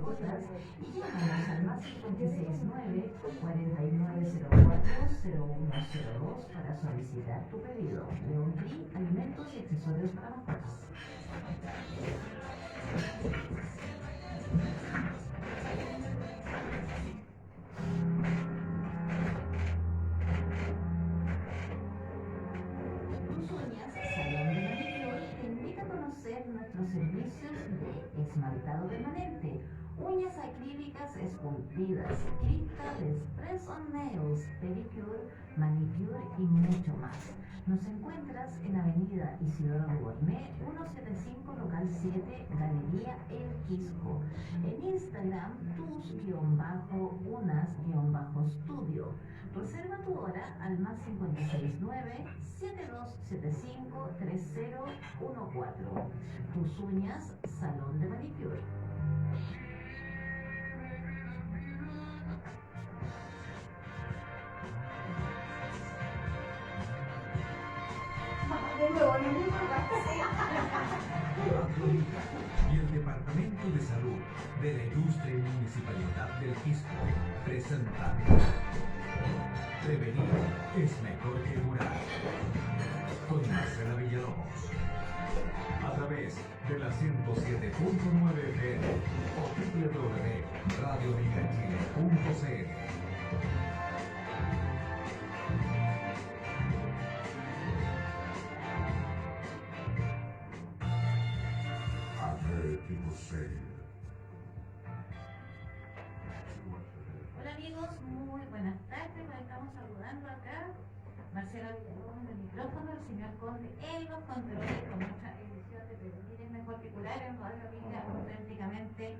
consultas y llámanos al más 569 4904 0102 para solicitar tu pedido. León Green, alimentos y accesorios para mascotas. Tus uñas, Salón de Manicure, te invita a conocer nuestros servicios de esmaltado permanente, uñas acrílicas esculpidas, cristales, press-on nails, pedicure, manicure y mucho más. Nos encuentras en Avenida Isidoro Duvernet, 175, local 7, Galería El Quisco. En Instagram, tus-unas-studio. Reserva tu hora al más 569-7275-3014. Tus uñas, Salón de Manicure. De nuevo, no me importa. Y el Departamento de Salud de la Ilustre Municipalidad del Quisco presenta Prevenir es mejor que curar, con Marcela Villalobos, a través de la 107.9 FM o www.radioamigachile.cl. Hola amigos, muy buenas tardes. Nos estamos saludando acá. Marcela Villalobos en el micrófono, el señor Conde en los controles con nuestra edición de Prevenir es mejor que curar en Radio Amiga auténticamente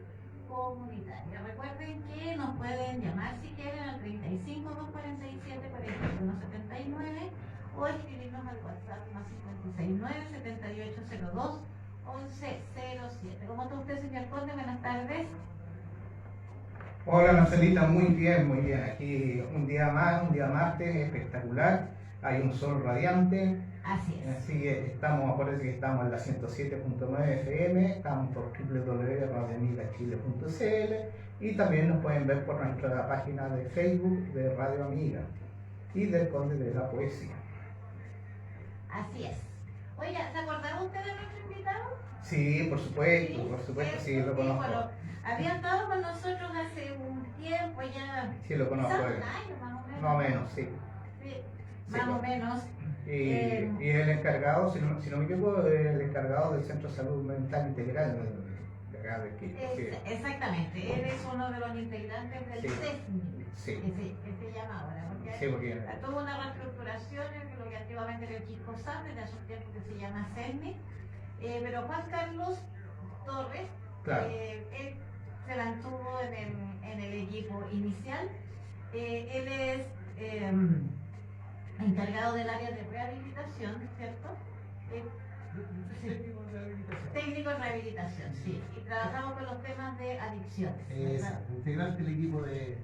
comunitaria. Recuerden que nos pueden llamar si quieren al 35 247 4179 o escribirnos al WhatsApp más 569 7802 1107. ¿Cómo está usted, señor Conde? Buenas tardes. Hola Marcelita, muy bien, muy bien. Aquí un día más, un día martes, espectacular. Hay un sol radiante. Así es. Así que estamos, acuérdense que estamos en la 107.9 FM, estamos por www.radioamigachile.cl y también nos pueden ver por nuestra página de Facebook de Radio Amiga y del Conde de la Poesía. Así es. Oiga, ¿se acordará usted de nuestro invitado? Sí, por supuesto, sí, lo conozco. Bueno, había estado con nosotros hace un tiempo ya. Sí, lo conozco. Quizás un año más o menos. Más o menos, sí. Sí, Sí, más o pues. menos. Y el encargado, si no me equivoco, el encargado del Centro de Salud Mental Integral de acá de Quisco. Exactamente, él es uno de los integrantes del Sí. CESMI, Sí. que se llama ahora, porque Sí, porque tuvo una reestructuración en lo que antiguamente era el Quisco SAT, desde hace un tiempo que se llama CESMI, pero Juan Carlos Torres, claro. él se mantuvo en el equipo inicial. Él es encargado del área de rehabilitación, ¿cierto? Técnico en rehabilitación, sí. Y trabajamos con los temas de adicciones. Exacto, integrante del equipo de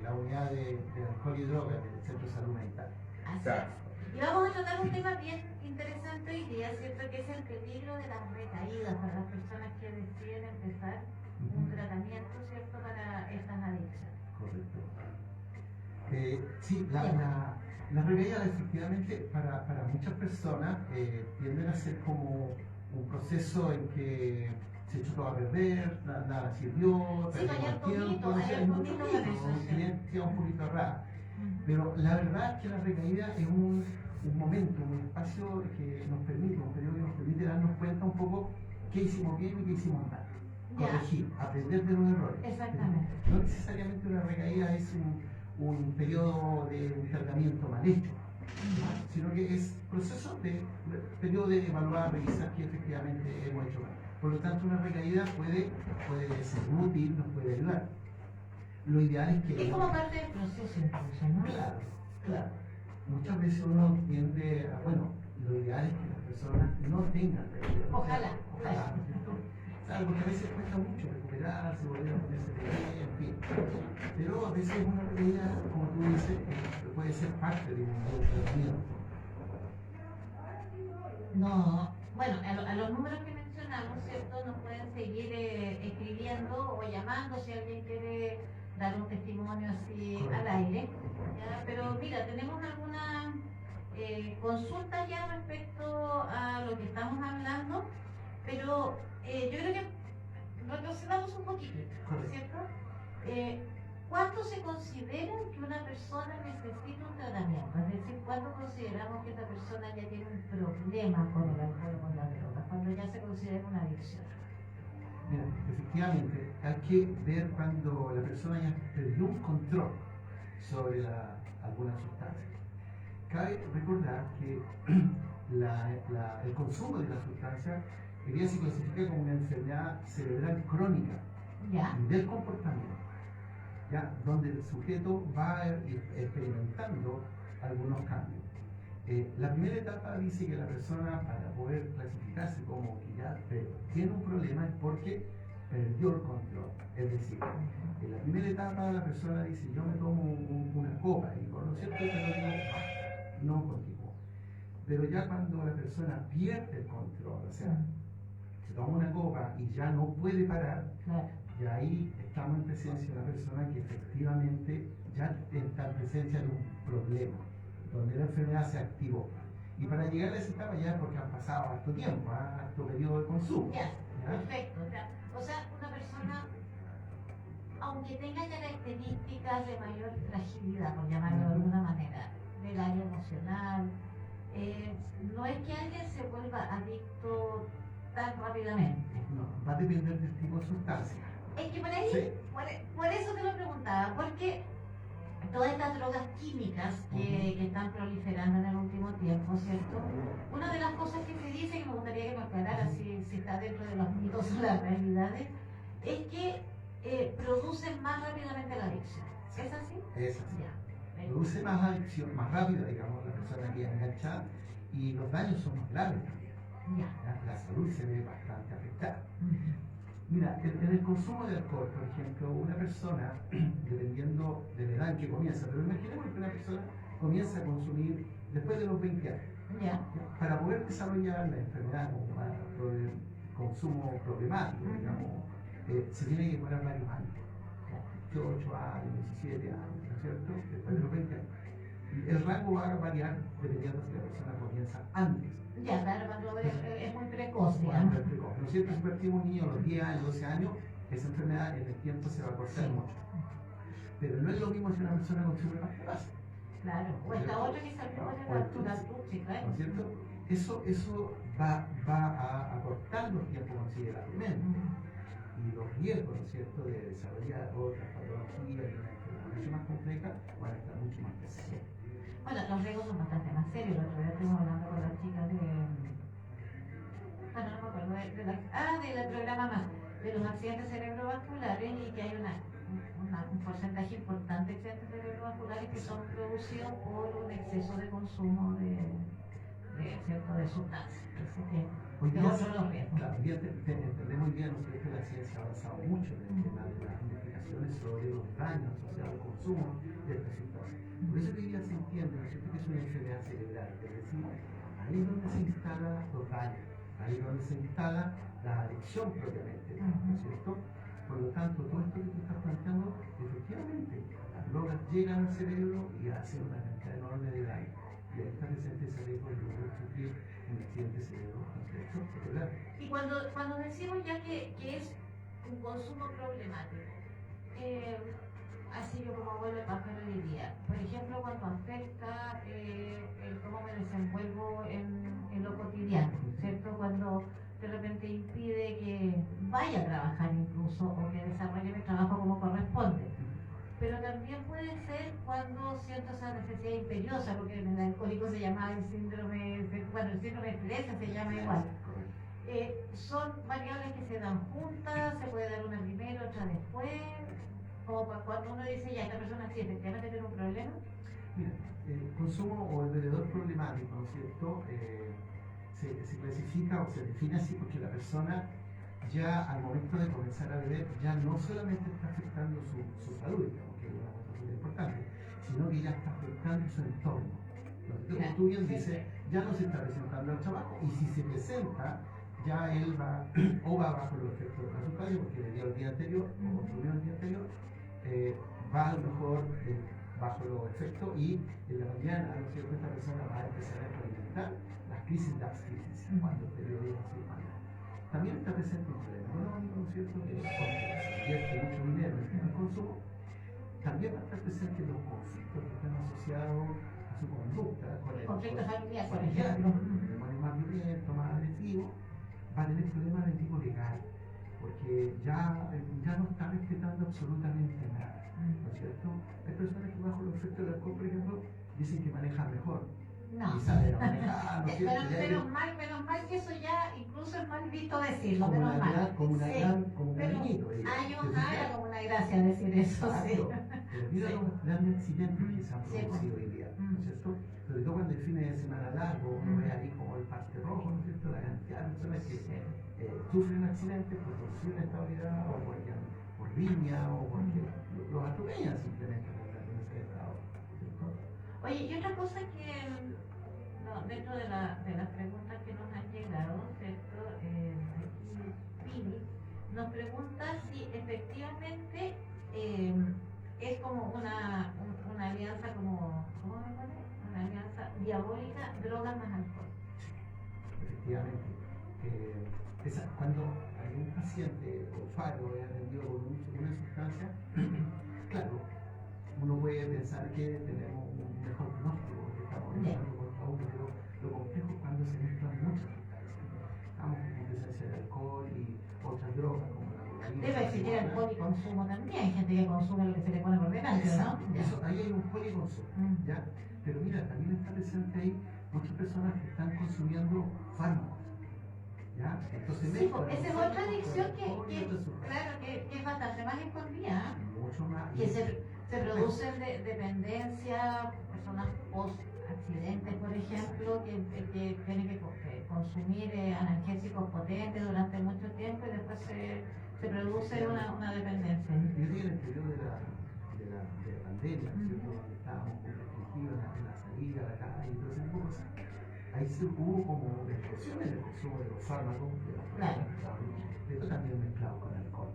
la unidad de alcohol y droga del Centro de Salud Mental. Así Claro. es. Y vamos a tratar un tema bien interesante hoy día, ¿cierto? Que es el peligro de las recaídas para las personas que deciden empezar un tratamiento, ¿cierto? Para estas adicciones. Correcto. Sí, la recaída efectivamente para muchas personas tienden a ser como un proceso en que se echó todo a perder, nada sirvió, Sí, perdimos hay el harto mito, tiempo, hay harto mucho mito con mito, eso, sí. creencia un poquito errada. Pero la verdad es que la recaída es un momento, un espacio que nos permite, un periodo que nos permite darnos cuenta un poco qué hicimos bien y qué hicimos mal. Ya. Corregir, aprender de los errores. Exactamente. No necesariamente una recaída es un periodo de un tratamiento mal hecho, sino que es proceso de periodo de evaluar, revisar que efectivamente hemos hecho mal. Por lo tanto, una recaída puede ser útil, nos puede ayudar. Lo ideal es que... Es como parte del proceso incluso, ¿no? Claro. Muchas veces uno tiende a... Bueno, lo ideal es que las personas no tengan recaídas. Ojalá. ¿Cierto? Claro, porque a veces cuesta mucho recuperarse, volver a ponerse de pie, en fin. Pero a veces una recaída, como tú dices, puede ser parte de un tratamiento. No, bueno, a los números que mencionaba ¿no es cierto? Nos pueden seguir escribiendo o llamando si alguien quiere dar un testimonio así al aire. ¿Ya? Pero mira, tenemos algunas consultas ya respecto a lo que estamos hablando, pero yo creo que retrocedamos un poquito, ¿no es cierto? ¿Cuánto se considera que una persona necesita un tratamiento? Es decir, ¿cuándo consideramos que esta persona ya tiene un problema con el alcohol o con la droga? Cuando ya se considera una adicción. Mira, efectivamente, hay que ver cuando la persona ya perdió un control sobre alguna sustancia. Cabe recordar que el consumo de la sustancia hoy día se clasifica como una enfermedad cerebral crónica ¿Ya? del comportamiento, ¿ya? Donde el sujeto va experimentando algunos cambios. La primera etapa dice que la persona, para poder clasificarse como que ya tiene un problema, es porque perdió el control. Es decir, en la primera etapa la persona dice, yo me tomo una copa y por lo cierto no continúo. Pero ya cuando la persona pierde el control, o sea, se toma una copa y ya no puede parar, Claro. y ahí estamos en presencia de una persona que efectivamente ya está en presencia de un problema, donde la enfermedad se activó. Y para llegar a esa etapa ya es porque han pasado harto tiempo, harto periodo de consumo. Ya, ¿ya? perfecto. O sea, una persona, aunque tenga características de mayor fragilidad, por llamarlo de alguna manera, del área emocional, no es que alguien se vuelva adicto tan rápidamente. No, va a depender del tipo de sustancia. Es que por ahí, Sí. por eso te lo preguntaba, porque todas estas drogas químicas que están proliferando en el último tiempo, ¿cierto? Una de las cosas que se dice, y me gustaría que me aclarara si está dentro de los mitos o las realidades, es que producen más rápidamente la adicción. ¿Es así? Es así. Ya. Produce más adicción, más rápida, digamos, la persona que engancha, y los daños son más graves también. Ya. ¿ya? La salud se ve bastante afectada. Mira, en el consumo de alcohol, por ejemplo, una persona, dependiendo de la edad en que comienza, pero imaginemos que una persona comienza a consumir después de los 20 años. Ya. ¿ya? Para poder desarrollar la enfermedad o para el consumo problemático, digamos, se tiene que demorar varios años. 18 años, 17 años, ¿no es cierto? Después de los 20 años. Y el rango va a variar dependiendo si la persona comienza antes. Ya, claro, cuando es muy precoz, Cuando digamos. es precoz. ¿No es cierto? Si partimos un niño a los 10 años, 12 años, esa enfermedad en el tiempo se va a cortar Sí. mucho. Pero no es lo mismo si una persona consume más que base, Claro. O esta otra que salió O ahora, el la Tutsi. Tutsi, claro. ¿no es cierto? Eso va a acortar los tiempos considerablemente. Y los riesgos, ¿no es cierto?, de desarrollar otras patologías y una enfermedad mucho más compleja van a estar mucho más presentes. Bueno, los riesgos son bastante más serios. El otro día estuvimos hablando con las chicas de. Bueno, no me acuerdo del programa más, de los accidentes cerebrovasculares, y que hay un porcentaje importante de accidentes cerebrovasculares que son producidos por un exceso de consumo de sustancias. Así que, Hoy día, esos son los riesgos. claro, hoy día entendemos muy bien, ¿no es cierto?, que la ciencia ha avanzado mucho en el tema de las investigaciones sobre los daños asociados al consumo de estas sustancias. Por eso que hoy día se entiende, ¿no es cierto?, que es una enfermedad cerebral, es decir, ahí es donde se instala los daños, ahí es donde se instala la adicción propiamente, ¿no es cierto? Por lo tanto, todo esto que tú estás planteando, efectivamente, las drogas llegan al cerebro y hacen una cantidad enorme de daño. Y ahí está presente ese riesgo de poder sufrir un accidente cerebrovascular. Y cuando decimos ya que es un consumo problemático, así yo como abuelo pájaro diría, por ejemplo, cuando afecta el cómo me desenvuelvo en lo cotidiano, ¿cierto? Cuando de repente impide que vaya a trabajar incluso, o que desarrolle mi trabajo como corresponde. Pero también puede ser cuando siento esa necesidad imperiosa, porque en el alcohólico se llama el síndrome, bueno, el síndrome de Teresa se llama igual. Son variables que se dan juntas, se puede dar una primero, otra después, como cuando uno dice, ya, esta persona sí efectivamente tiene un problema. Mira, el consumo o el bebedor problemático, ¿no es cierto?, se clasifica o se define así porque la persona ya al momento de comenzar a beber ya no solamente está afectando su salud, digamos, que es una cosa súper importante, sino que ya está afectando su entorno. Como tú bien dices, ya no se está presentando al trabajo, y si se presenta, ya él va o va bajo los efectos de la sustancia porque le dio el día anterior o consumió el día anterior, va a lo mejor bajo los efectos y en la mañana, ¿no es cierto?, esta persona va a empezar a experimentar las crisis de abstinencia cuando el periodo de abstinencia. También está presente un problema económico, ¿no es cierto?, que se invierte mucho dinero en el consumo. También va a estar presente los conflictos que están asociados a su conducta, con el Conflicto familiar, por familiar, ejemplo. con el demonio más violento, más agresivo, va a tener problemas de tipo legal, porque ya no está respetando absolutamente nada, ¿no es cierto? Hay personas que bajo los efectos del alcohol, por ejemplo, dicen que manejan mejor. No. Y saben manejar, ¿no es cierto? Menos mal que eso ya incluso es mal visto decirlo, Como menos mal. como un Pero niñito. años era como una gracia decir eso, sí. Exacto. Pero mira Sí. los grandes accidentes que se han Sí, producido hoy día, ¿no es cierto? Sobre todo cuando el fin de semana largo, uno ve ahí como el parque rojo, ¿no es cierto? La cantidad de personas que sufren accidentes por su inestabilidad o por riña o porque los atropellan simplemente por ese estado, ¿cierto? Oye, y otra cosa que dentro de las preguntas que nos han llegado, ¿cierto? Aquí Pili nos pregunta si efectivamente es como una alianza como, ¿cómo me pone? Una alianza diabólica, drogas más alcohol. Efectivamente. Cuando hay un paciente usuario es atendido por una sustancia, claro, uno puede pensar que tenemos un mejor pronóstico, que estamos luchando contra uno, pero lo complejo es cuando se mezclan muchas sustancias. Estamos con presencia de alcohol y otras drogas como la cocaína. Debe existir alcohol y consumo también, hay gente que consume lo que se le pone por delante, ¿no? Exacto. Ahí hay un policonsumo, ¿ya? Pero mira, también está presente ahí muchas personas que están consumiendo fármacos, ¿ya? Entonces, Sí, esa es otra adicción claro, que es bastante más escondida, mucho más. que se producen de dependencia, personas post accidentes, por ejemplo, que tienen que consumir analgésicos potentes durante mucho tiempo y después se produce una dependencia. Yo diría en el periodo de la pandemia, ¿cierto? Donde estábamos muy restringidos en la salida, la calle y todo ese tipo de cosas. Ahí se hubo como una explosión en el consumo de los fármacos, de las Claro. pero también mezclado con alcohol.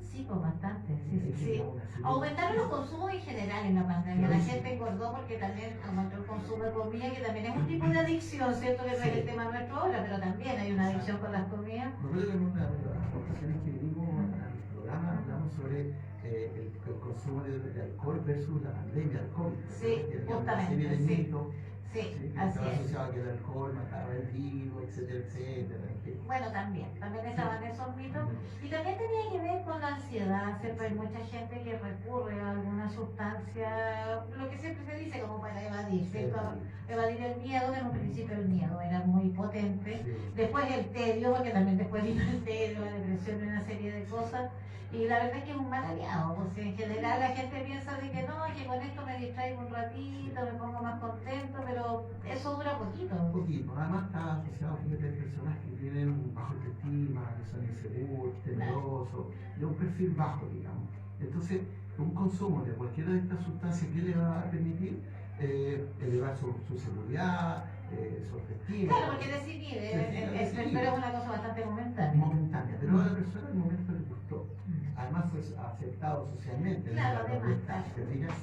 Sí, pues bastante, sí. Una Aumentaron los consumos en general en la pandemia. La gente engordó porque también aumentó el consumo de comida, que también es un tipo de adicción, ¿cierto? Que no es el tema nuestro ahora, pero también hay una adicción con las comidas. Nosotros en una de las ocasiones que vinimos al programa hablamos sobre el consumo de alcohol versus la pandemia del COVID. Sí, Había una justamente, serie de sí. mitos, Sí, que así estaba es. asociado a que el alcohol mataba el virus, etcétera, etcétera. Bueno, también estaban esos mitos. Y también tenía que ver con la ansiedad, ¿cierto? Hay mucha gente que recurre a alguna sustancia, lo que siempre se dice, como para evadir, ¿cierto? Evadir el miedo, que en un principio el miedo era muy potente. Después el tedio, porque también después vino el tedio, la depresión y una serie de cosas. Y la verdad es que es un mal aliado, porque en general la gente piensa de que no, que con esto me distraigo un ratito, me pongo más contento, pero eso dura poquito. Un poquito, además está asociado a personas que tienen bajo autoestima, que son inseguros, temerosos, de un perfil bajo, digamos. Entonces, un consumo de cualquiera de estas sustancias que le va a permitir elevar su seguridad, su autoestima. Claro, porque desinhibe, pero es una cosa bastante momentánea. Momentánea, pero a la persona en el momento le gustó. Además fue aceptado socialmente. Claro, además,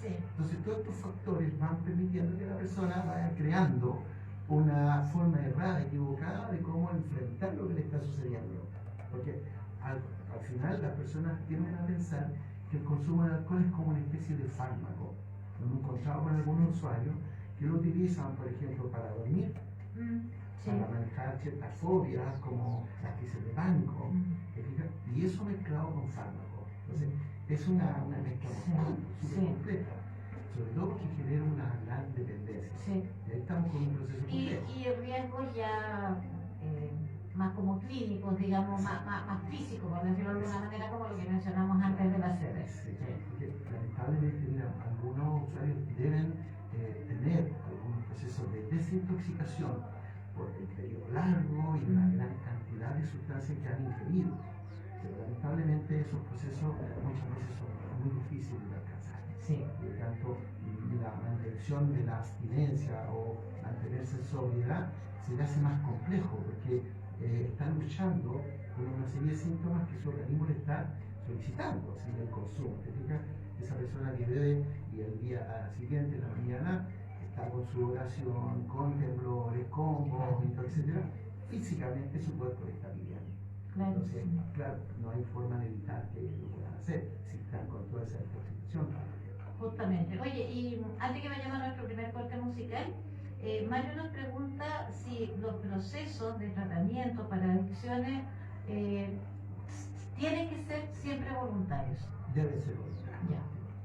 sí. Entonces todos estos factores van permitiendo que la persona vaya creando una forma errada, equivocada de cómo enfrentar lo que le está sucediendo. Porque al final las personas tienden a pensar que el consumo de alcohol es como una especie de fármaco. Lo hemos encontrado con algunos usuarios que lo utilizan, por ejemplo, para dormir, para manejar ciertas fobias como las crisis de pánico, y eso mezclado con fármacos. Entonces, es una mezcla súper completa, sobre todo porque genera una gran dependencia. Sí. Y ahí estamos con un proceso complejo. Y riesgos ya más como clínicos, digamos, más físicos, por decirlo de alguna manera, como lo que mencionamos antes de la sede. Sí, porque lamentablemente, mira, algunos usuarios deben tener algunos procesos de desintoxicación por el periodo largo y una gran cantidad de sustancias que han ingerido. Pero lamentablemente esos procesos muchas veces son muy difíciles de alcanzar. Sí. Por lo tanto, la mantención de la abstinencia o mantenerse en sobriedad se le hace más complejo porque están luchando con una serie de síntomas que su organismo le está solicitando, así el consumo. ¿Te fijas? Esa persona que bebe y el día siguiente, en la mañana, está con su oración, con temblores, con vómitos, etc. Físicamente su cuerpo le está pidiendo. Claro, Entonces, sí. claro, no hay forma de evitar que lo puedan hacer si están con toda esa intoxicación. Justamente. Oye, y antes que vayamos a nuestro primer corte musical, Mario nos pregunta si los procesos de tratamiento para adicciones tienen que ser siempre voluntarios. Deben ser voluntarios. Ya.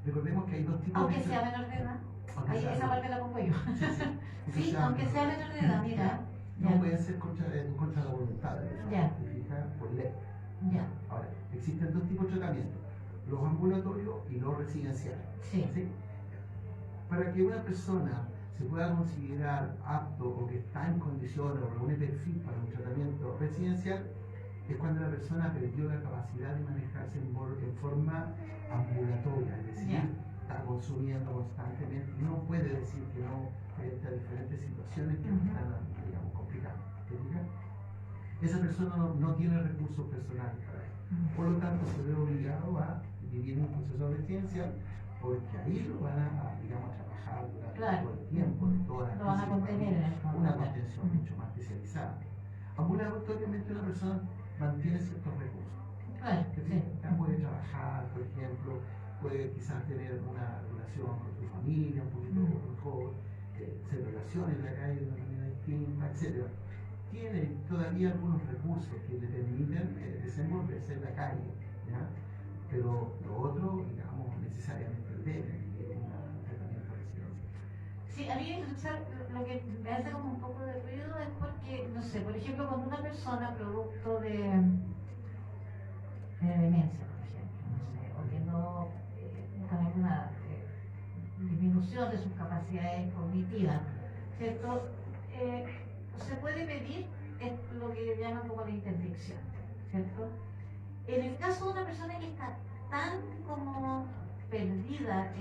Recordemos que hay dos tipos Aunque de... sea menor de edad. Aunque Ahí, sea esa menor. parte la pongo yo. Sí, sí. Sí, aunque sea menor de edad, mira. No Ya. puede ser en contra de la voluntad de ellos, Ya. ¿te fijas? Por ley. Ya. Ahora, existen dos tipos de tratamiento, los ambulatorios y los residenciales. Sí. ¿Sí? Para que una persona se pueda considerar apto o que está en condiciones o reúne perfil para un tratamiento residencial, es cuando la persona perdió la capacidad de manejarse en forma ambulatoria, es decir, Ya. está consumiendo constantemente, no puede decir que no frente a diferentes situaciones que Ujú. están, digamos, complicadas. ¿Te fijas? Esa persona no tiene recursos personales para eso. Por lo tanto, se ve obligado a vivir un proceso de residencial porque ahí lo van a, digamos, a trabajar durante Claro. todo el tiempo, de todas las Lo van a crisis, contener en el fondo, una claro. contención mucho más especializada. Ambulatoriamente una persona mantiene ciertos recursos. Claro, Es sí. decir, puede trabajar, por ejemplo, puede quizás tener una relación con su familia un poquito mejor, se relaciona en la calle de una manera distinta, etc. Tiene todavía algunos recursos que le permiten desenvolverse en la calle, ¿ya? Pero lo otro, digamos, necesariamente debe vivir un tratamiento residencial. Sí, a mí ¿sabes? Lo que me hace como un poco de ruido es porque, no sé, por ejemplo, cuando una persona producto de demencia, por ejemplo, no sé, o que no, con alguna disminución de sus capacidades cognitivas, ¿cierto? Se puede pedir lo que llaman como la interdicción, ¿cierto? En el caso de una persona que está tan como perdida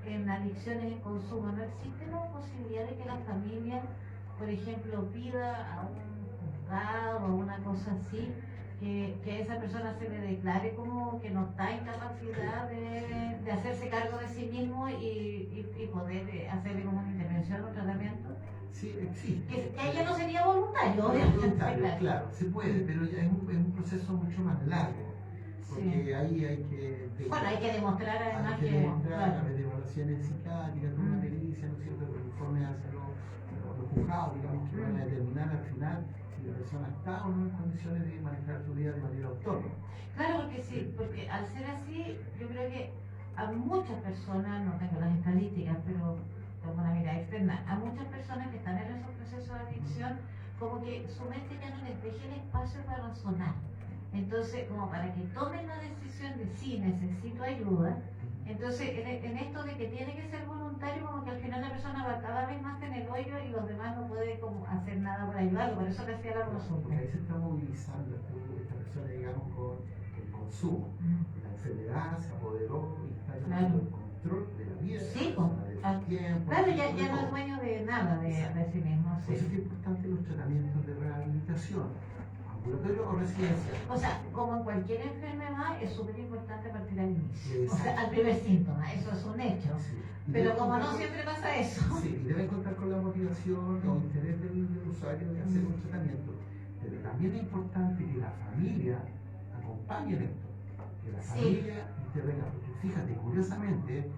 en adicciones, en consumo, ¿no existe la posibilidad de que la familia, por ejemplo, pida a un juzgado o una cosa así, que a esa persona se le declare como que no está en capacidad de hacerse cargo de sí mismo y poder hacerle como una intervención o un tratamiento? Sí, existe. Que ella no sería voluntario, No es obviamente, voluntario, claro. claro, se puede, pero ya es un proceso mucho más largo, porque Sí. ahí hay que... Bueno, hay que demostrar además hay que demostrar a claro. través de evaluaciones psiquiátricas, con una Mm. pericia, ¿no es cierto?, los informes hacia los juzgados, digamos, que van a determinar al final si la persona está o no en condiciones de manejar su vida de manera autónoma. Claro, porque sí, porque al ser así, yo creo que a muchas personas, no tengo las estadísticas, pero tengo una mirada externa, a muchas personas que están en esos procesos de adicción, como que su mente ya no les deje el espacio para razonar. Entonces, como para que tomen la decisión de sí, necesito ayuda, entonces en esto de que tiene que ser voluntario, como que al final la persona va cada vez más en el hoyo y los demás no pueden como hacer nada para ayudarlo, por eso le hacía la consulta. Porque ahí se está movilizando esta persona, digamos, con el consumo. La enfermedad se apoderó y está tomando el control de la vida, Sí, de la persona, del tiempo. Claro, del ya tiempo, de no es todo. dueño de nada de sí mismo. Por eso es Sí. importante los tratamientos de rehabilitación, ambulatorio o residencial. O sea, como en cualquier enfermedad, es súper importante partir al inicio. O sea, Exacto. al primer síntoma, eso es un hecho. Sí. Y Pero debe como contar no con- siempre pasa eso. Sí, y debe contar con la motivación o interés del usuario de hacer un tratamiento. Pero también es importante que la familia acompañe en esto. Que la Sí. familia intervenga. Porque fíjate, curiosamente,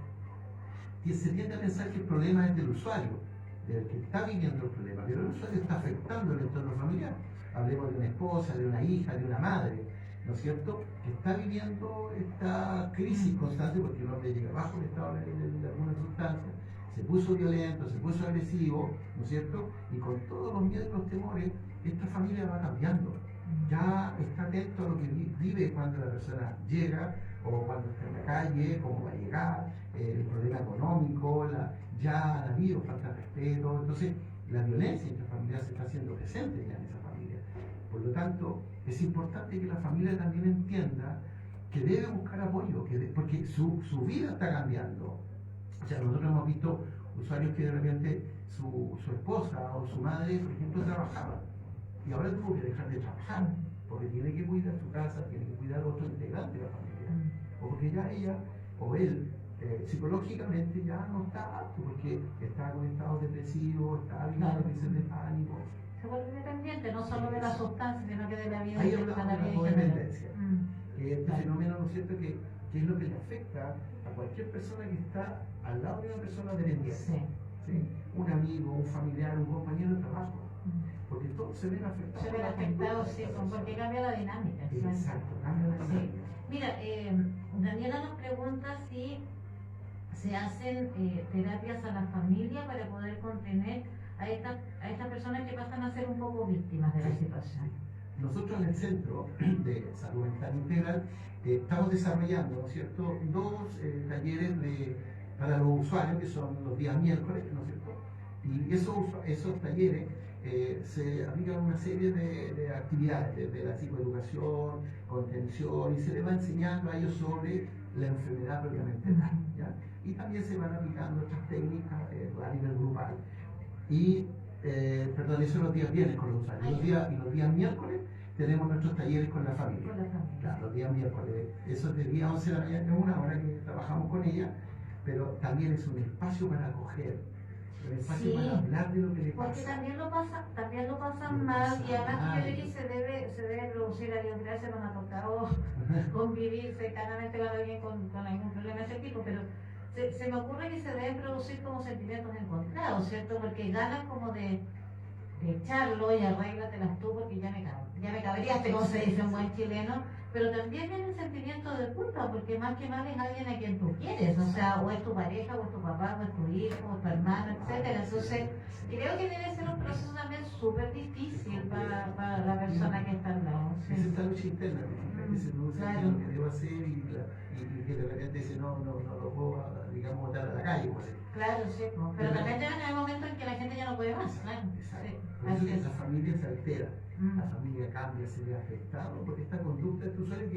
se tiende a pensar que el problema es del usuario, del que está viviendo el problema, pero el usuario está afectando el entorno familiar. Hablemos de una esposa, de una hija, de una madre, ¿no es cierto?, que está viviendo esta crisis constante porque el hombre llega bajo el estado de alguna sustancia, se puso violento, se puso agresivo, ¿no es cierto?, y con todos los miedos y los temores, esta familia va cambiando. Ya está atento a lo que vive cuando la persona llega o cuando está en la calle, cómo va a llegar, el problema económico, ya ha habido falta de respeto, entonces la violencia intrafamiliar se está haciendo presente ya en esa familia. Por lo tanto, es importante que la familia también entienda que debe buscar apoyo, porque su vida está cambiando. O sea, nosotros hemos visto usuarios que de repente su esposa o su madre, por ejemplo, trabajaban. y ahora tuvo que dejar de trabajar, porque tiene que cuidar su casa, tiene que cuidar a otro integrante de la familia, o porque ya ella o él psicológicamente ya no está apto, porque está con estados depresivos, está viviendo crisis de pánico. Se vuelve dependiente no solo de la sustancia, sino que de la vida. Ahí hablamos de la codependencia, que este Claro. fenómeno, ¿no es cierto?, que es lo que le afecta a cualquier persona que está al lado de una persona dependiente. Sí. ¿Sí? Un amigo, un familiar, un compañero de trabajo, porque todos se ven afectados. Se ven afectados, sí, porque cambia la dinámica. ¿Sí? Exacto, cambia la Sí. dinámica. Mira, Daniela nos pregunta si se hacen terapias a la familia para poder contener a estas personas que pasan a ser un poco víctimas de la situación. Nosotros en el Centro de Salud Mental Integral estamos desarrollando, ¿no es cierto?, dos talleres para los usuarios, que son los días miércoles, ¿no es cierto? Y esos talleres se aplican una serie de actividades, desde la psicoeducación, contención, y se les va enseñando a ellos sobre la enfermedad propiamente tal, ¿ya? Y también se van aplicando otras técnicas a nivel grupal. Y, perdón, eso los días viernes con los usuarios. Los días miércoles tenemos nuestros talleres con la familia. Con la familia. Claro, los días miércoles. Eso es del día 11 de la mañana, es una hora que trabajamos con ella, pero también es un espacio para acoger, un espacio Sí, para hablar de lo que le porque pasa. también lo pasan Lo mal, pasan y además mal. yo creo que se debe producir, a Dios gracias, nos ha tocado convivir cercanamente con alguien con algún problema de ese tipo, pero se me ocurre que se deben producir como sentimientos encontrados, ¿cierto? Porque ganas como de echarlo y arréglatelas tú porque ya me cabreaste, como se dice en buen chileno, pero también viene el sentimiento de culpa, porque más que mal es alguien a quien tú quieres, o sea, o es tu pareja, o es tu papá, o es tu hijo, o tu hermano, etcétera. Entonces, creo que debe ser un proceso también súper difícil para la persona que está al lado. Es Sí. esta lucha interna, que se produce Claro. lo que debo hacer y que de repente dice no lo puedo, digamos, botar a la calle. Pues. Claro, sí, pero Pero- también hay momentos en que la gente ya no puede más, claro. Exacto. Sí, Por eso así que es. la familia se altera, Mm. la familia cambia, se ve afectado por esta conducta de este usuario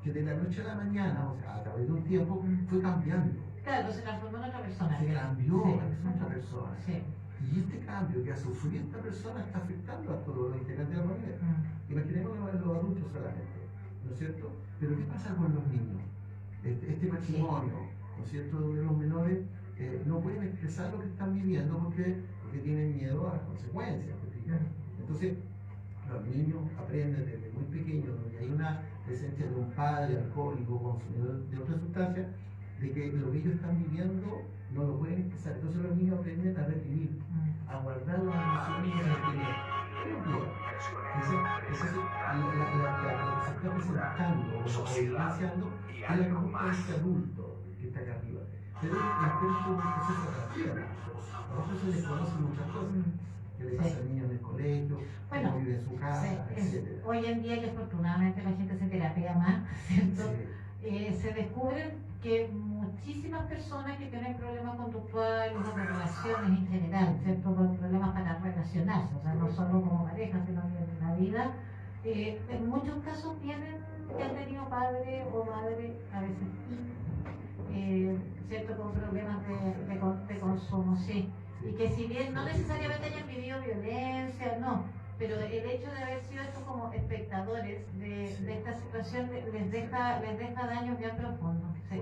que de la noche a la mañana, o sea, a través de un tiempo, fue cambiando. Claro, se transformó en otra persona. Se cambió, Sí. es otra persona. Sí. Y este cambio que ha sufrido esta persona está afectando a todos los integrantes de la familia. Mm. Imaginémonos a los adultos solamente, ¿no es cierto? Pero ¿qué pasa con los niños? Este matrimonio, ¿no es cierto?, donde los menores no pueden expresar lo que están viviendo porque tienen miedo a las consecuencias. ¿te fijas? Entonces, los niños aprenden desde muy pequeños, donde hay una presencia de un padre alcohólico, consumidor de otra sustancia, de que lo que ellos están viviendo no lo pueden expresar. Entonces los niños aprenden a reprimir, a guardar las emociones y a reprimir. Por ejemplo, lo que se está presentando o evidenciando es la conducta de este adulto que está acá arriba. Pero es un proceso de terapia. A otros se les conocen muchas cosas. ¿Qué le pasa al niño en el colegio? Bueno, ¿Cómo vive en su casa? Sí, etc. hoy en día que afortunadamente la gente se terapia más, ¿cierto? Sí. Se descubren que muchísimas personas que tienen problemas conductuales o de relaciones en general, ¿cierto? Por problemas para relacionarse, o sea, no solo como pareja, sino que en la vida, en muchos casos tienen que han tenido padre o madre, a veces ¿cierto? Con problemas de consumo, sí. Y que si bien no necesariamente hayan vivido violencia, no, pero el hecho de haber sido estos como espectadores de esta situación les deja daños bien profundos. Sí.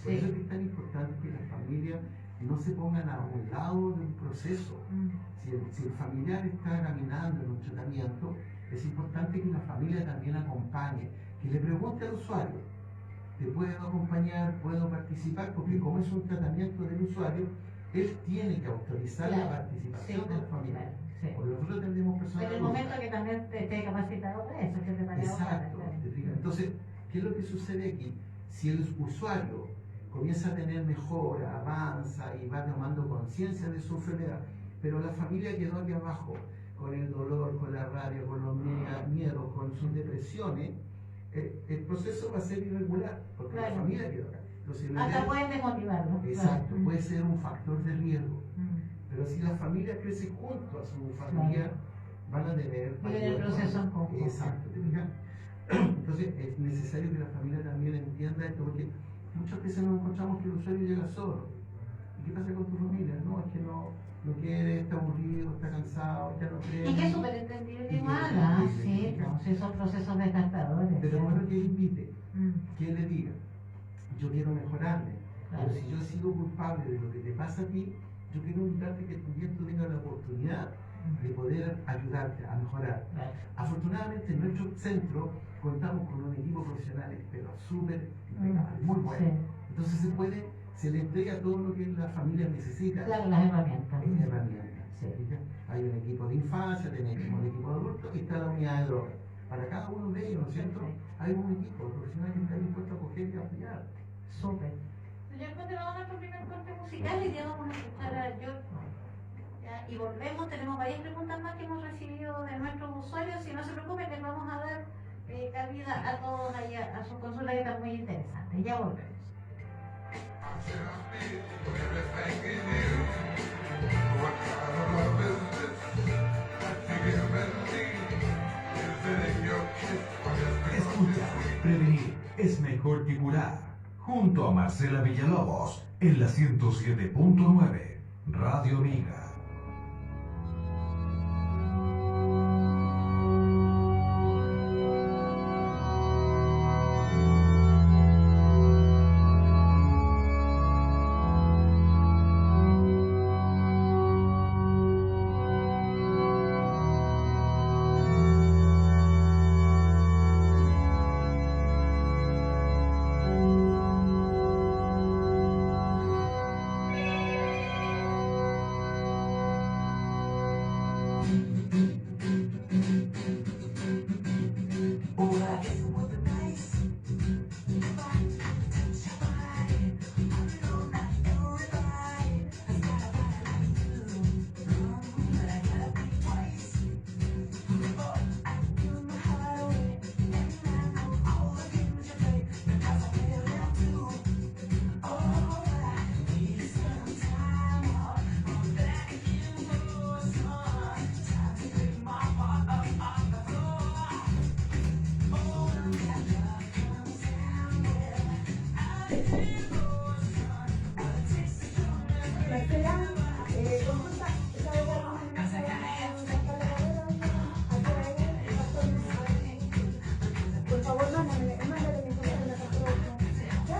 Por eso es que es tan importante que las familias no se pongan a un lado de un proceso. Si el familiar está caminando en un tratamiento, es importante que la familia también acompañe, que le pregunte al usuario, ¿te puedo acompañar? ¿Puedo participar? Porque como es un tratamiento del usuario, él tiene que autorizar la participación de la familia. Claro, sí. Porque nosotros tendremos personas En el adultas. momento que también te esté capacitado para eso, que te parezca. Exacto, ¿te fijas? Entonces, ¿qué es lo que sucede aquí? Si el usuario comienza a tener mejora, avanza y va tomando conciencia de su enfermedad, pero la familia quedó aquí abajo, con el dolor, con la rabia, con los miedos, con sus depresiones, el proceso va a ser irregular, porque Claro. la familia quedó acá. Entonces, lo Hasta ideal- pueden desmotivarlo. Exacto, Claro. puede ser un factor de riesgo. Mm. Pero si la familia crece junto a su familia, van a tener... Viven el proceso en conjunto. Exacto, ¿te fijas? Entonces es necesario que la familia también entienda esto, porque muchas veces nos encontramos que el usuario llega solo. ¿qué pasa con tu familia? No, es que no quiere, está aburrido, está cansado, ya no quiere. Y que es súper entendible igual, ¿ah? Sí, pues, sí, son procesos desgastadores. Pero bueno que él invite, Mm, que él le diga, yo quiero mejorarme, claro. pero si yo sigo culpable de lo que te pasa a ti, yo quiero invitarte que también tú tengas la oportunidad de poder ayudarte a mejorar. Claro. Afortunadamente en nuestro centro contamos con un equipo profesional, pero súper impecable, muy bueno. Sí. Entonces se le entrega todo lo que la familia necesita Claro, las herramientas. en herramientas. Sí. ¿Ya? Hay un equipo de infancia, tenemos un equipo de adultos y está la unidad de drogas. Para cada uno de ellos, ¿no es cierto? Sí. Hay un equipo profesional que está dispuesto a acoger y a apoyar. Súper. Ya continuamos nuestro primer corte musical y ya vamos a escuchar a George. Ya, y volvemos, tenemos varias preguntas más que hemos recibido de nuestros usuarios. Si no se preocupen, les vamos a dar cabida a todos allá, a sus consultas que están muy interesantes. Ya volvemos. Escucha, prevenir es mejor que curar. Junto a Marcela Villalobos en la 107.9 Radio Amiga. Por favor, mándale la información a la ¿ya?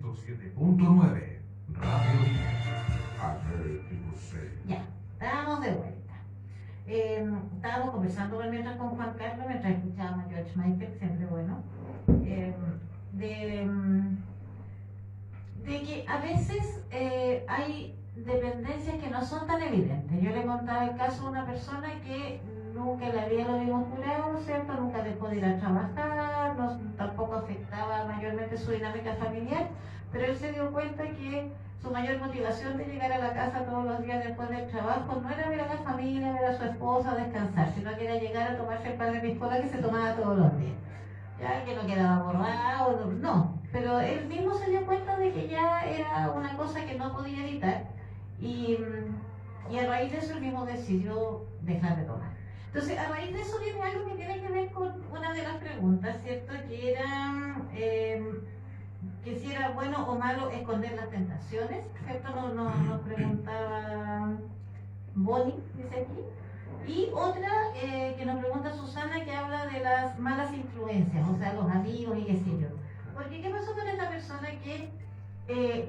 107.9 Radio Líder. I heard people say. Ya, estábamos de vuelta. Estábamos conversando mientras con Juan Carlos, mientras escuchábamos a George Michael, siempre bueno, de que a veces hay dependencias que no son tan evidentes. Yo le contaba el caso de una persona que nunca en la vida lo vimos curado, ¿cierto? Nunca dejó de ir a trabajar, tampoco afectaba mayormente su dinámica familiar, pero él se dio cuenta que su mayor motivación de llegar a la casa todos los días después del trabajo no era ver a la familia, ver a su esposa, descansar, sino que era llegar a tomarse el pan de piscola que se tomaba todos los días. Ya que no quedaba borrado, no, pero él mismo se dio cuenta de que ya era una cosa que no podía evitar y a raíz de eso él mismo decidió dejar de tomar. Entonces, a raíz de eso viene algo que tiene que ver con una de las preguntas, ¿cierto? Que era que si era bueno o malo esconder las tentaciones, ¿cierto? Nos preguntaba Bonnie, dice aquí. Y otra que nos pregunta Susana, que habla de las malas influencias, o sea, los amigos y qué sé yo. Porque ¿qué pasó con esta persona que,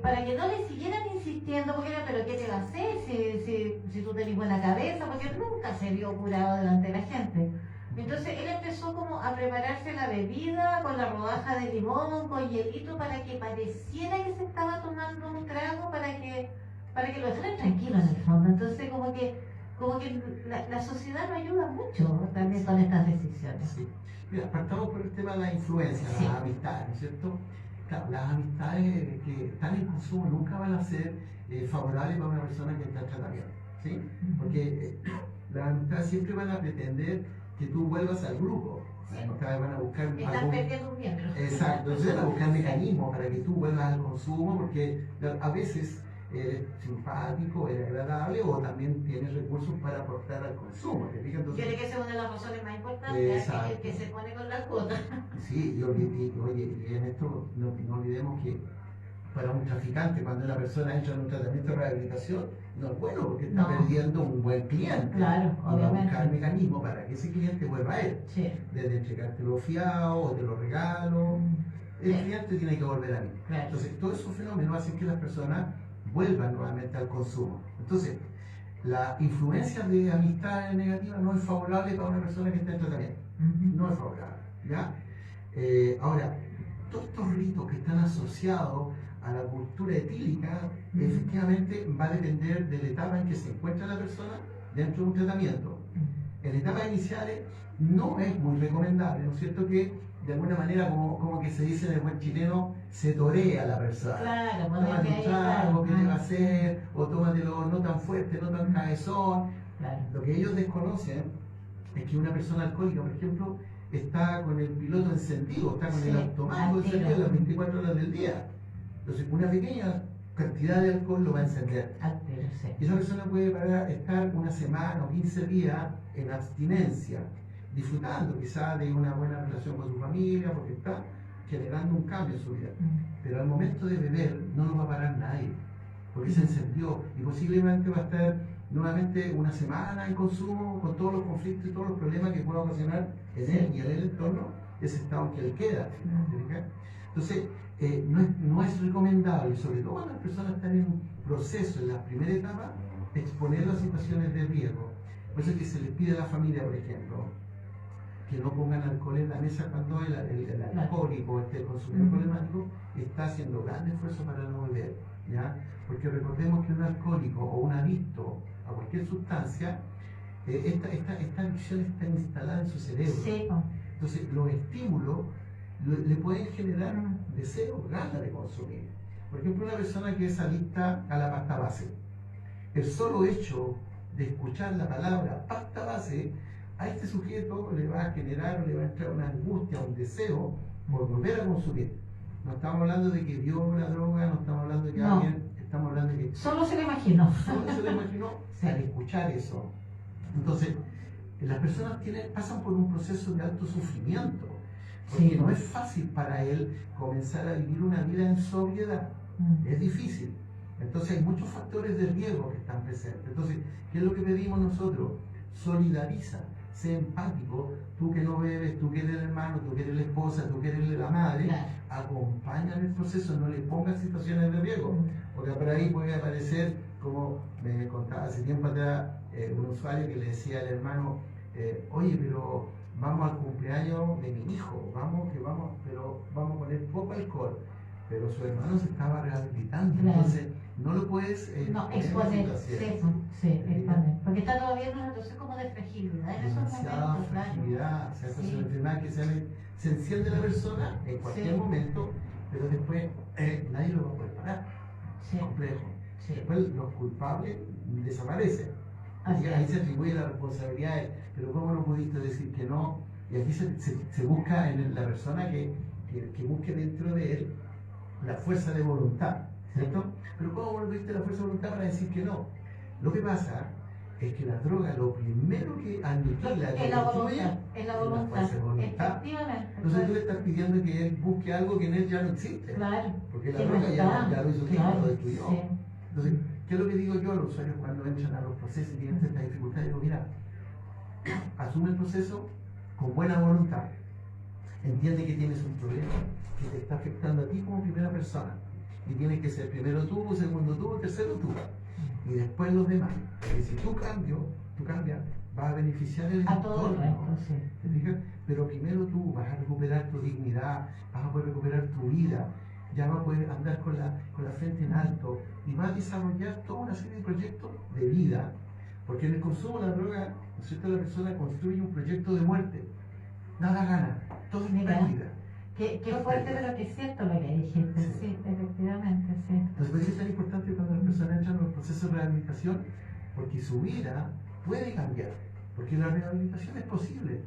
para que no le siguieran insistiendo, porque era, pero ¿qué te va a hacer si tú tenés buena cabeza? Porque él nunca se vio curado delante de la gente. Entonces él empezó como a prepararse la bebida con la rodaja de limón, con hielito, para que pareciera que se estaba tomando un trago, para que lo dejaran tranquilo en el fondo. Entonces como que la sociedad no ayuda mucho también con estas decisiones. Sí. Mira, partamos por el tema de la influencia, Sí. las amistades, ¿no es cierto? Claro, las amistades que están en consumo nunca van a ser favorables para una persona que está en tratamiento, ¿sí? Porque las amistades siempre van a pretender que tú vuelvas al grupo. Sí. Las amistades van a buscar Estás algún... perdiendo un miembro. Exacto, entonces van a buscar mecanismos para que tú vuelvas al consumo, porque a veces eres simpático, eres agradable o también tienes recursos para aportar al consumo. ¿Te fijas? Yo Entonces, creo que esa es una de las razones más importantes, que el que se pone con la cuota. sí, y en esto no olvidemos que para un traficante, cuando una persona entra en un tratamiento de rehabilitación, no es bueno porque está No. perdiendo un buen cliente. Claro, Y va a obviamente. buscar mecanismos para que ese cliente vuelva a él. Sí. Desde entregarte los fiados o te los regalo. El Sí. cliente tiene que volver a mí. Claro. Entonces, todos esos fenómenos hacen que las personas vuelvan nuevamente al consumo. Entonces, la influencia de amistades negativas no es favorable para una persona que está en tratamiento. No es favorable. ¿Ya? Ahora, todos estos ritos que están asociados a la cultura etílica, efectivamente va a depender de la etapa en que se encuentra la persona dentro de un tratamiento. En etapas iniciales no es muy recomendable, ¿no es cierto? Que de alguna manera, como que se dice en el buen chileno, se torea a la persona. Claro, Tómate un ahí, trago, ¿qué te va a claro. hacer? O tómatelo no tan fuerte, no tan cabezón. Claro. Lo que ellos desconocen es que una persona alcohólica, por ejemplo, está con el piloto encendido, está con Sí, el automático al tiro. encendido las 24 horas del día. Entonces, una pequeña cantidad de alcohol lo va a encender. Pero sí. Y esa persona puede estar una semana o 15 días en abstinencia, disfrutando quizá de una buena relación con su familia, porque está generando un cambio en su vida. Pero al momento de beber no lo va a parar nadie, porque se encendió y posiblemente va a estar nuevamente una semana en consumo con todos los conflictos y todos los problemas que pueda ocasionar en él y en el entorno ese estado en que él queda. ¿te fijas? Entonces, no es recomendable, sobre todo cuando las personas están en un proceso, en la primera etapa, exponer las situaciones de riesgo. Por eso es que se les pide a la familia, por ejemplo, que no pongan alcohol en la mesa cuando el alcohólico, el consumidor problemático, está haciendo gran esfuerzo para no beber, ¿ya? Porque recordemos que un alcohólico o un adicto a cualquier sustancia, esta adicción está instalada en su cerebro. Sí. Entonces, los estímulos le pueden generar deseo, ganas de consumir. Por ejemplo, una persona que es adicta a la pasta base, el solo hecho de escuchar la palabra pasta base, a este sujeto le va a generar o le va a entrar una angustia, un deseo por volver a consumir. No estamos hablando de que vio la droga, no estamos hablando de que No. alguien, estamos hablando de que Solo se lo imagino. solo se lo imaginó Sí. al escuchar eso. Entonces, las personas pasan por un proceso de alto sufrimiento, porque Sí. no es fácil para él comenzar a vivir una vida en sobriedad, es difícil. Entonces hay muchos factores de riesgo que están presentes. Entonces, ¿qué es lo que pedimos nosotros? Solidariza, sé empático, tú que no bebes, tú que eres el hermano, tú que eres la esposa, tú que eres la madre, Claro. acompaña en el proceso, no le pongas situaciones de riesgo, porque por ahí puede aparecer, como me contaba hace tiempo atrás, un usuario que le decía al hermano, oye, pero vamos al cumpleaños de mi hijo, pero vamos a poner poco alcohol, pero su hermano se estaba rehabilitando, Claro. entonces no lo puedes No, poner en exponer, situación. sí, exponer. Porque está todavía en una situación como de fragilidad en esos Demasiada momentos, claro. fragilidad, o sea, esta es Sí. una enfermedad que se enciende la persona en cualquier Sí. momento, pero después nadie lo va a poder parar. Sí, Complejo. sí. Después los culpables desaparecen. Así Ahí es. se atribuye la responsabilidad, pero ¿cómo no pudiste decir que no? Y aquí se busca en la persona que busque dentro de él la fuerza de voluntad, ¿cierto? Pero ¿cómo no tuviste la fuerza de voluntad para decir que no? Lo que pasa es que la droga lo primero que aniquila, que Es la destruye, voluntad, es la es voluntad. fuerza de voluntad. Efectivamente. Entonces tú le estás pidiendo que él busque algo que en él ya no existe. Claro. Porque la que no droga está. ya lo hizo mismo, Claro, lo destruyó. sí. Entonces, ¿qué es lo que digo yo a los usuarios cuando entran a los procesos y tienen cierta dificultad? Digo, mira, asume el proceso con buena voluntad. Entiende que tienes un problema que te está afectando a ti como primera persona. Y tienes que ser primero tú, segundo tú, tercero tú. Y después los demás. Porque si tú cambias, vas a beneficiar el A todo el entorno. resto, sí. ¿Te fijas? Pero primero tú vas a recuperar tu dignidad, vas a poder recuperar tu vida, ya vas a poder andar con la frente en alto y vas a desarrollar toda una serie de proyectos de vida. Porque en el consumo de la droga, ¿no es cierto?, la persona construye un proyecto de muerte. Nada gana, todo es Mira. pérdida. Qué fuerte, pero que es cierto lo que dijiste, Sí. sí, efectivamente, sí. Entonces, por eso es tan importante cuando las personas entran en los procesos de rehabilitación, porque su vida puede cambiar, porque la rehabilitación es posible.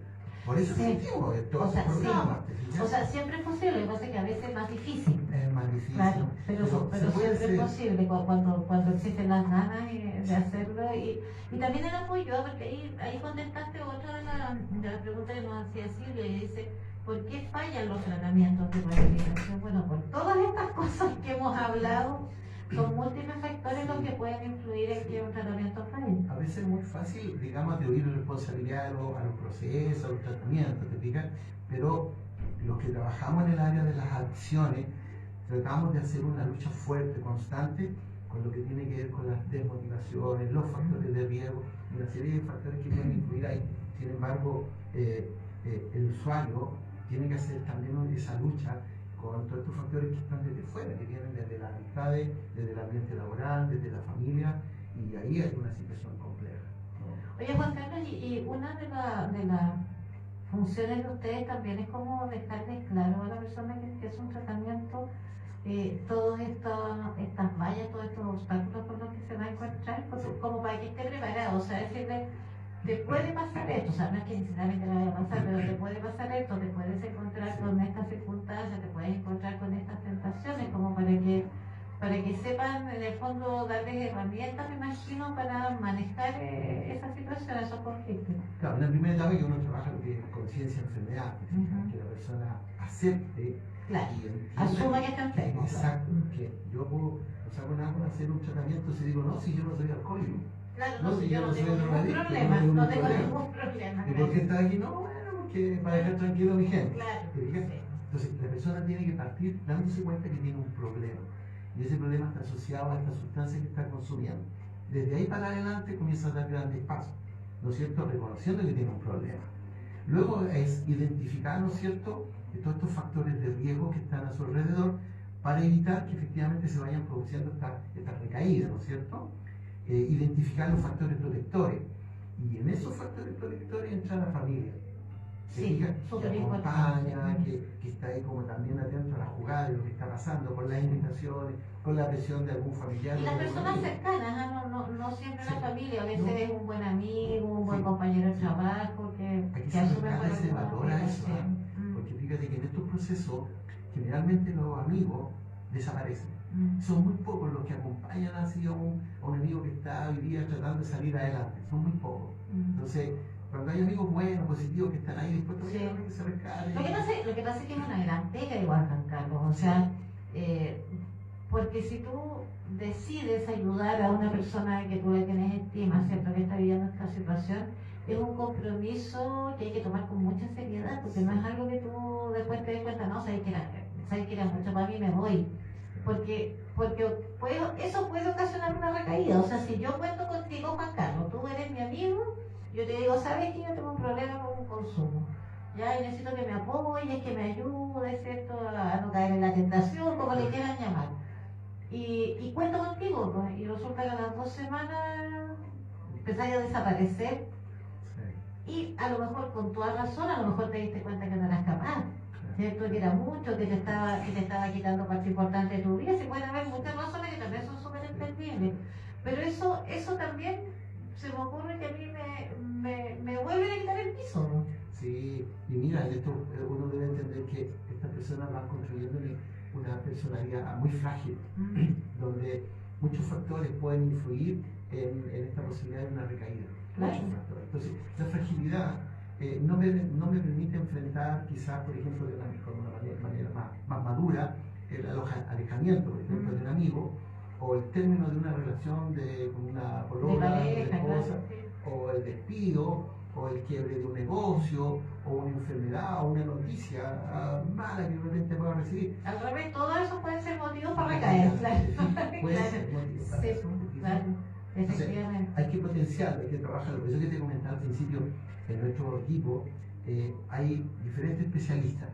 Por eso Sí. existimos todos O sea, estos sí. programas. ¿te fijas? O sea, siempre es posible, lo que pasa es que a veces es más difícil. Es más difícil. Claro, pero se puede siempre es hacer. posible cuando existen las ganas de hacerlo y también el apoyo, porque ahí contestaste otra de las preguntas que nos hacía Silvia y dice, ¿por qué fallan los tratamientos de rehabilitación? Bueno, por todas estas cosas que hemos hablado, son múltiples factores los que pueden influir en que un tratamiento falle. A veces es muy fácil, digamos, atribuir responsabilidad a los procesos, a los tratamientos, ¿te fijas? Pero los que trabajamos en el área de las adicciones, tratamos de hacer una lucha fuerte, constante, con lo que tiene que ver con las desmotivaciones, los factores de riesgo, y una serie de factores que pueden influir ahí. Sin embargo, el usuario tiene que hacer también esa lucha con todos estos factores que están desde fuera, que vienen desde las amistades, desde el ambiente laboral, desde la familia, y ahí hay una situación compleja, ¿no? Oye, Juan Carlos, y una de las funciones de ustedes también es como dejarles claro a la persona que es un tratamiento, todas estas vallas, todos estos obstáculos con los que se va a encontrar, como para que esté preparado, o sea, decirle, te puede pasar esto, o sea, no es que necesariamente le vaya a pasar, pero te puede pasar esto, te puedes encontrar con estas circunstancias, te puedes encontrar con estas tentaciones, como para que sepan, en el fondo, darles herramientas, me imagino, para manejar esa situación, esos conflictos. Claro, en la primera etapa que uno trabaja lo que es conciencia de enfermedad, Ujú. que la persona acepte Claro, y entienda asuma que está enfermo. exacto, que yo puedo, o sea, con algo hacer un tratamiento si digo, no, si yo no soy alcohólico. Claro, No, no, si si yo yo no no soy tengo ningún drogadicto, problema, no no tengo tengo ningún ningún problema. ¿Y por qué estás aquí? No, bueno, porque para dejar tranquilo a mi gente. Claro, ¿Te fijas? sí. Entonces, la persona tiene que partir dándose cuenta que tiene un problema. Y ese problema está asociado a esta sustancia que está consumiendo. Desde ahí para adelante comienza a dar grandes pasos, ¿no es cierto? Reconociendo que tiene un problema. Luego es identificar, ¿no es cierto?, todos estos factores de riesgo que están a su alrededor para evitar que efectivamente se vayan produciendo estas recaídas, ¿no es cierto? Identificar los factores protectores. Y en esos factores protectores entra la familia. Sí, Que súper acompaña, importante. que está ahí como también atento a la jugada de lo que está pasando, con las invitaciones, con la presión de algún familiar. Y o las de algún personas amigo. cercanas, no siempre Sí. una familia, a veces No. es un buen amigo, un buen Sí. compañero de trabajo, Aquí que se asume rescata buena y se valora eso, sí. porque fíjate que en estos procesos generalmente los amigos desaparecen. Son muy pocos los que acompañan así a un amigo que está hoy día tratando de salir adelante, son muy pocos. Entonces, cuando hay amigos buenos, positivos, que están ahí dispuestos Sí. a que se rescaten. Lo que pasa es que es una gran pega igual, Juan Carlos, o sea, porque si tú decides ayudar a una persona que tú le tienes estima, ¿cierto?, que está viviendo esta situación, es un compromiso que hay que tomar con mucha seriedad, porque no es algo que tú después te des cuenta, no, sabes que era mucho para mí, me voy. Porque eso puede ocasionar una recaída. O sea, si yo cuento contigo, Juan Carlos, tú eres mi amigo, yo te digo, sabes que yo tengo un problema con un consumo. Ya, y necesito que me apoyes, que me ayudes, ¿cierto? A no caer en la tentación, como le quieran llamar. Y cuento contigo, pues, y resulta que a las 2 semanas empezáis a desaparecer. Y a lo mejor con toda razón, a lo mejor te diste cuenta que no eras capaz. ¿Cierto? Que era mucho, que te estaba quitando parte importante de tu vida. Se pueden haber muchas razones que también son súper entendibles. Pero eso también se me ocurre que a mí me vuelve a quitar el piso, ¿no? Sí, y mira, esto uno debe entender que estas personas van construyendo una personalidad muy frágil, donde muchos factores pueden influir en esta posibilidad de una recaída. Claro. Muchos factores. Entonces, la fragilidad no me permite enfrentar, quizás, por ejemplo, de una manera más madura, el alejamiento, por ejemplo, de un amigo, o el término de una relación con una polola, de pareja, esposa, claro, sí. o el despido, o el quiebre de un negocio, o una enfermedad, o una noticia mala que de repente pueda recibir. Al revés, todo eso puede ser motivo para recaer, claro. Puede Claro. ser motivo para Sí, eso. claro, Entonces, efectivamente. hay que potenciarlo, hay que trabajarlo. Por eso que te comentaba al principio, en nuestro equipo hay diferentes especialistas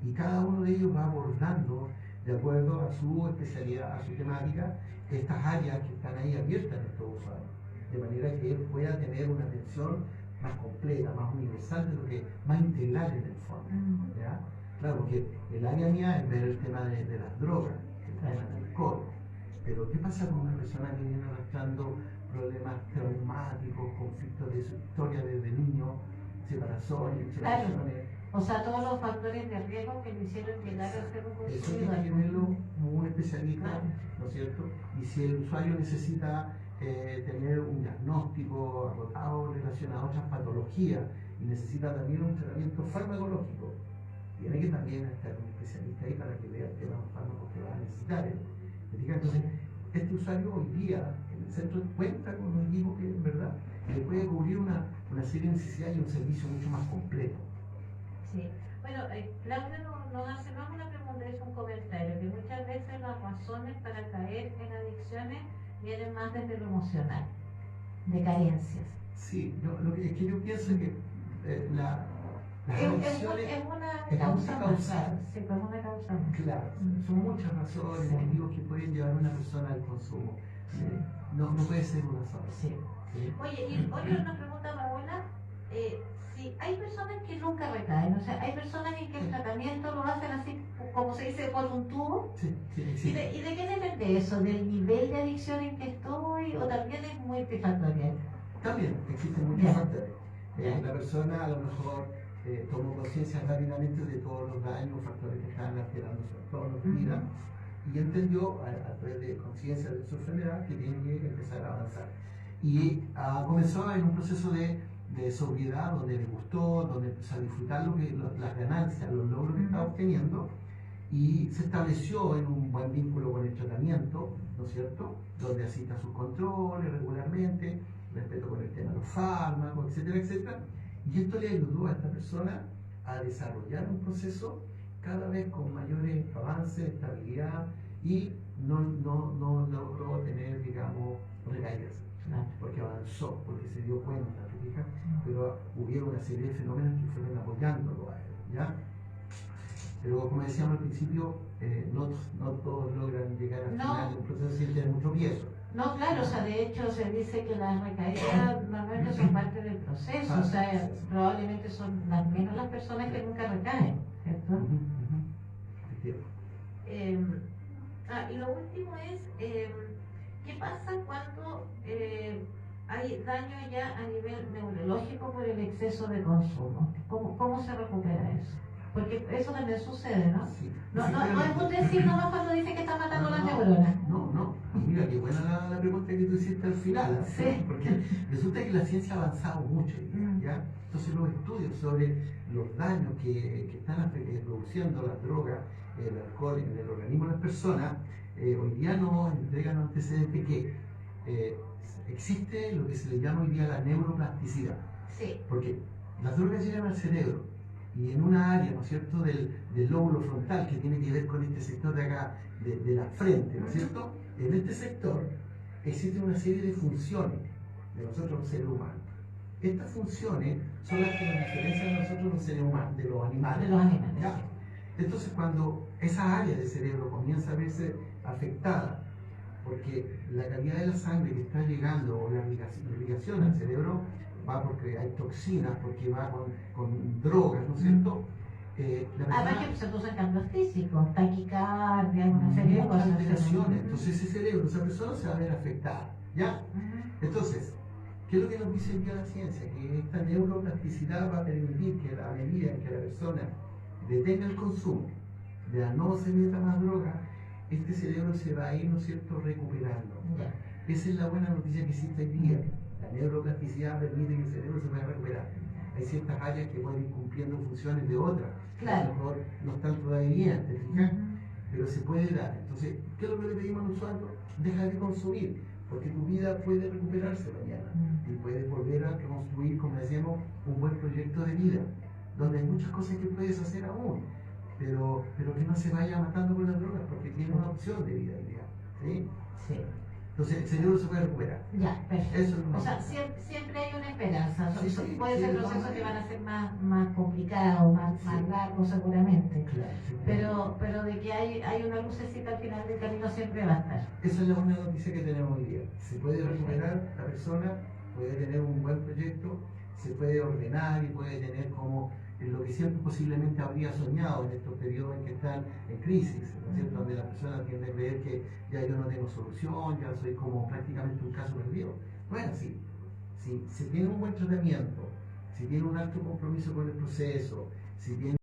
y cada uno de ellos va abordando, de acuerdo a su especialidad, a su temática, estas áreas que están ahí abiertas en estos usuarios, de manera que él pueda tener una atención más completa, más universal, más integral en el fondo. ¿Ya? Claro, porque el área mía es ver el tema de las drogas, el tema del alcohol. Pero ¿qué pasa con una persona que viene arrastrando problemas traumáticos, conflictos de su historia desde niño, separaciones? Claro. O sea, todos los factores de riesgo que le hicieron llegar a ser un Eso consumidor. tiene que verlo como un especialista, Claro. ¿no es cierto? Y si el usuario necesita tener un diagnóstico agotado relacionado a otras patologías y necesita también un tratamiento farmacológico, tiene que también estar un especialista ahí para que vea qué fármacos que va a necesitar. Entonces, este usuario hoy día en el centro cuenta con un equipo que en verdad le puede cubrir una serie de necesidades y un servicio mucho más completo. Sí. Bueno, Claudia nos hace más una pregunta, es un comentario, que muchas veces las razones para caer en adicciones vienen más desde lo emocional, de carencias. Sí, es que yo pienso que las adicciones Es una es causa multicausal. más. Sí, pues una causa más. Claro, son muchas razones, Sí. motivos que pueden llevar a una persona al consumo. No puede ser una sola. Sí. ¿Sí? Oye, una pregunta, Paola. Si hay personas que nunca recaen, o sea, hay personas en que el tratamiento lo hacen así, como se dice, por un tubo. Sí, ¿Y sí. de qué depende eso? ¿Del nivel de adicción en que estoy o también es multifactorial? También existen muchos Ya. factores. Ya. La persona a lo mejor tomó conciencia rápidamente de todos los daños, factores que están alterando su entorno, su vida, y entendió a través de conciencia de su enfermedad que tiene que empezar a avanzar. Y comenzó en un proceso de sobriedad donde le gustó, donde empezó a disfrutar las ganancias, los logros que estaba obteniendo, y se estableció en un buen vínculo con el tratamiento, ¿no es cierto?, donde asista sus controles regularmente, respeto con el tema de los fármacos, etcétera, etcétera. Y esto le ayudó a esta persona a desarrollar un proceso cada vez con mayores avances, estabilidad, y no logró tener, digamos, recaídas, porque avanzó, porque se dio cuenta, ¿te fijas? Pero hubieron una serie de fenómenos que fueron apoyándolo a él, ¿ya? Pero como decíamos al principio, no todos logran llegar al final de un proceso sin tener mucho peso. No, claro, o sea, de hecho se dice que las recaídas normalmente son parte del proceso, o sea, probablemente son las menos las personas que nunca recaen, ¿cierto? Y lo último es, ¿qué pasa cuando hay daño ya a nivel neurológico por el exceso de consumo? ¿Cómo se recupera eso? Porque eso también sucede, ¿no? Sí. No es un decir nomás cuando dice que está matando las neuronas. No. Y mira, qué buena la pregunta que tú hiciste al final. Sí. Porque resulta que la ciencia ha avanzado mucho, ¿ya? Entonces los estudios sobre los daños que están produciendo las drogas, el alcohol en el organismo de las personas, hoy día nos entregan antecedentes que existe lo que se le llama hoy día la neuroplasticidad. Sí. Porque las drogas llegan al cerebro y en una área, ¿no es cierto?, del lóbulo frontal que tiene que ver con este sector de acá, de la frente, ¿no es cierto? En este sector existe una serie de funciones de nosotros los seres humanos. Estas funciones son las que nos diferencian a nosotros los seres humanos de los animales. De los animales. ¿Ya? Entonces, cuando esa área del cerebro comienza a verse afectada, porque la calidad de la sangre que está llegando o la irrigación al cerebro va porque hay toxinas, porque va con drogas, ¿no es cierto? La Además persona- que se producen cambios físicos, taquicardia, una serie de muchas cosas. alteraciones. Entonces ese cerebro, esa persona se va a ver afectada. ¿Ya? Ujú. Entonces, ¿qué es lo que nos dice hoy día la ciencia? Que esta neuroplasticidad va a permitir que a medida en que la persona detenga el consumo, ya no se meta más droga, este cerebro se va a ir, ¿no es cierto?, recuperando. Ya. Esa es la buena noticia que existe hoy día. La neuroplasticidad permite que el cerebro se pueda recuperar. Hay ciertas áreas que pueden ir cumpliendo funciones de otras, que a Claro. lo mejor no están todavía bien, ¿te fijas? Ujú. Pero se puede dar. Entonces, ¿qué es lo que le pedimos al usuario? Deja de consumir, porque tu vida puede recuperarse mañana y puedes volver a construir, como decíamos, un buen proyecto de vida, donde hay muchas cosas que puedes hacer aún, pero que no se vaya matando con las drogas, porque tiene una opción de vida ideal. ¿Sí? Sí. Entonces, el cerebro se puede recuperar. Ya, perfecto. Eso es lo O sea, más. siempre hay una esperanza. Sí, sí, Puede sí, ser de todas procesos que van maneras. a ser más complicados, más Sí. largos seguramente. Claro, sí. Pero de que hay una lucecita al final del camino siempre va a estar. Esa es la buena noticia que tenemos hoy día. Se puede recuperar la persona, puede tener un buen proyecto, se puede ordenar y puede tener como lo que siempre posiblemente habría soñado en estos periodos en que están en crisis, ¿no es cierto? Donde la persona tiende a creer que ya yo no tengo solución, ya soy como prácticamente un caso perdido. No es así. Si se tiene un buen tratamiento, si tiene un alto compromiso con el proceso, si tiene